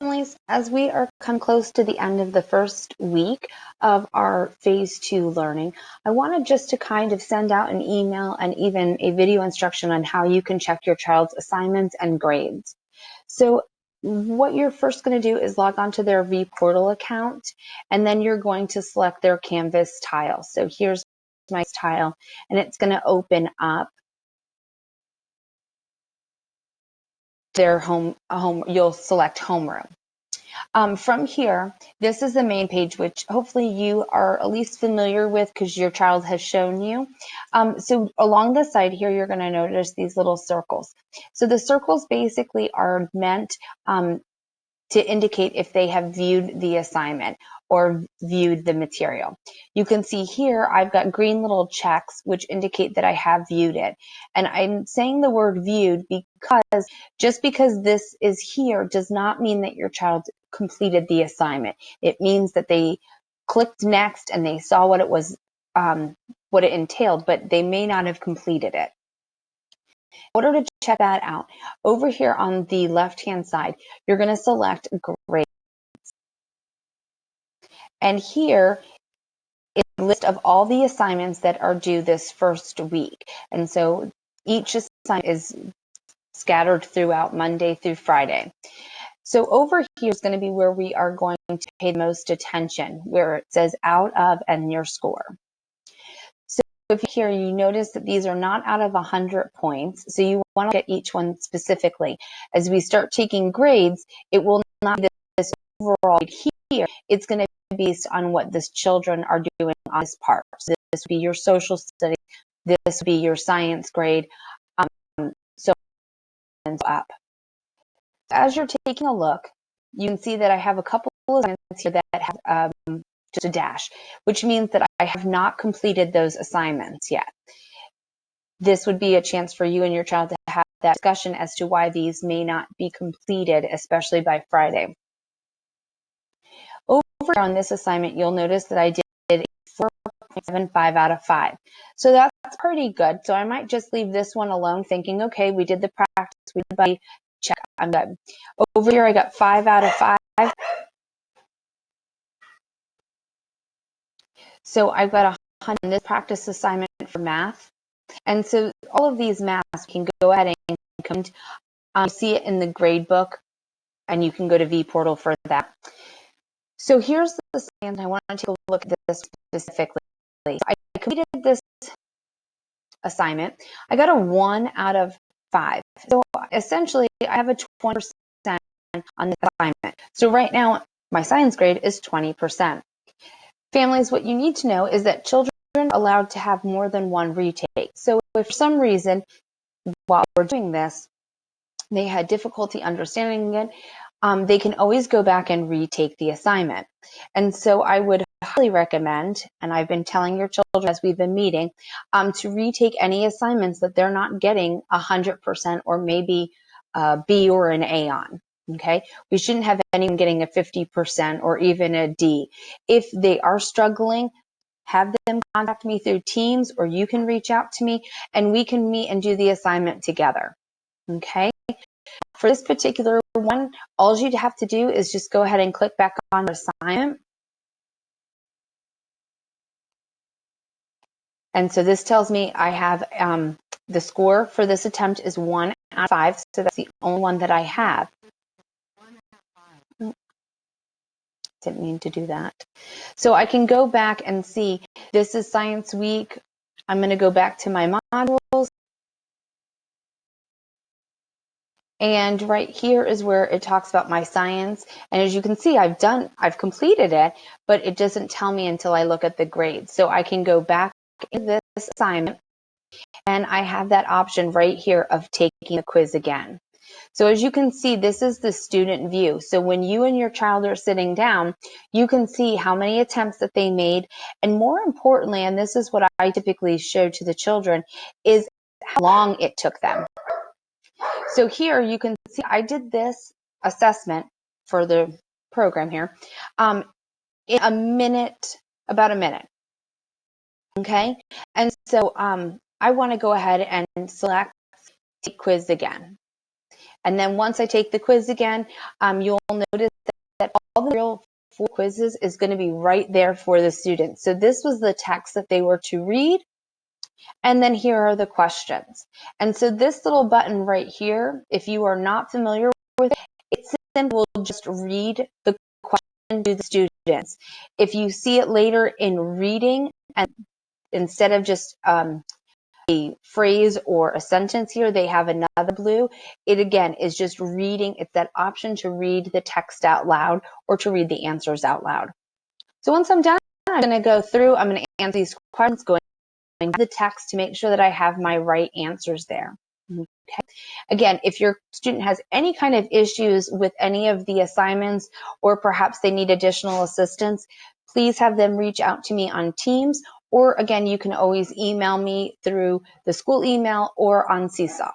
families, as we are come close to the end of the first week of our phase 2 learning, I wanted just to kind of send out an email and even a video instruction on how you can check your child's assignments and grades. So what you're first going to do is log on to their vPortal account, and then you're going to select their Canvas tile. So here's my tile, and it's going to open up their home. You'll select homeroom. From here, this is the main page, which hopefully you are at least familiar with because your child has shown you. So along the side here, you're going to notice these little circles. So the circles basically are meant to indicate if they have viewed the assignment or viewed the material. You can see here, I've got green little checks, which indicate that I have viewed it. And I'm saying the word viewed because just because this is here does not mean that your child completed the assignment. It means that they clicked next and they saw what it was, what it entailed, but they may not have completed it. In order to check that out, over here on the left-hand side, you're going to select grades. And here is a list of all the assignments that are due this first week. And so each assignment is scattered throughout Monday through Friday. So over here is going to be where we are going to pay the most attention, where it says out of and your score. So if here you notice that these are not out of 100 points, so you want to get each one specifically. As we start taking grades, it will not be this overall here. It's going to be based on what the children are doing on this part. So this would be your social studies, this would be your science grade, so on up. As you're taking a look, you can see that I have a couple of assignments here that have just a dash, which means that I have not completed those assignments yet. This would be a chance for you and your child to have that discussion as to why these may not be completed, especially by Friday. Over on this assignment, you'll notice that I did a 4.75 out of 5. So that's pretty good. So I might just leave this one alone thinking, okay, we did the practice, we did the check, I'm good. Over here, I got 5 out of 5. So I've got 100 in this practice assignment for math. And so all of these maths can go ahead and come see it in the grade book, and you can go to vPortal for that. So here's the science. I want to take a look at this specifically. I completed this assignment. I got a 1 out of 5. So essentially, I have a 20% on this assignment. So right now, my science grade is 20%. Families, what you need to know is that children are allowed to have more than one retake. So if for some reason, while we're doing this, they had difficulty understanding it, they can always go back and retake the assignment. And so I would highly recommend, and I've been telling your children as we've been meeting, to retake any assignments that they're not getting 100% or maybe a B or an A on. Okay, we shouldn't have anyone getting a 50% or even a D. If they are struggling, have them contact me through Teams, or you can reach out to me and we can meet and do the assignment together. Okay. For this particular one, all you'd have to do is just go ahead and click back on the assignment. And so this tells me I have the score for this attempt is 1 out of 5. So that's the only one that I have. Didn't mean to do that. So I can go back and see this is Science Week. I'm going to go back to my modules. And right here is where it talks about my science. And as you can see, I've completed it, but it doesn't tell me until I look at the grades. So I can go back in this assignment and I have that option right here of taking the quiz again. So as you can see, this is the student view. So when you and your child are sitting down, you can see how many attempts that they made. And more importantly, and this is what I typically show to the children, is how long it took them. So here you can see I did this assessment for the program here in a minute, about a minute. Okay, and so I want to go ahead and select take quiz again. And then once I take the quiz again, you'll notice that all the real 4 quizzes is going to be right there for the students. So this was the text that they were to read. And then here are the questions. And so this little button right here, if you are not familiar with it, it simply will just read the question to the students. If you see it later in reading, and instead of just a phrase or a sentence here, they have another blue. It again is just reading. It's that option to read the text out loud or to read the answers out loud. So once I'm done, I'm going to go through, I'm going to answer these questions, going to the text to make sure that I have my right answers there. Okay. Again, if your student has any kind of issues with any of the assignments, or perhaps they need additional assistance, please have them reach out to me on Teams, or again, you can always email me through the school email or on Seesaw.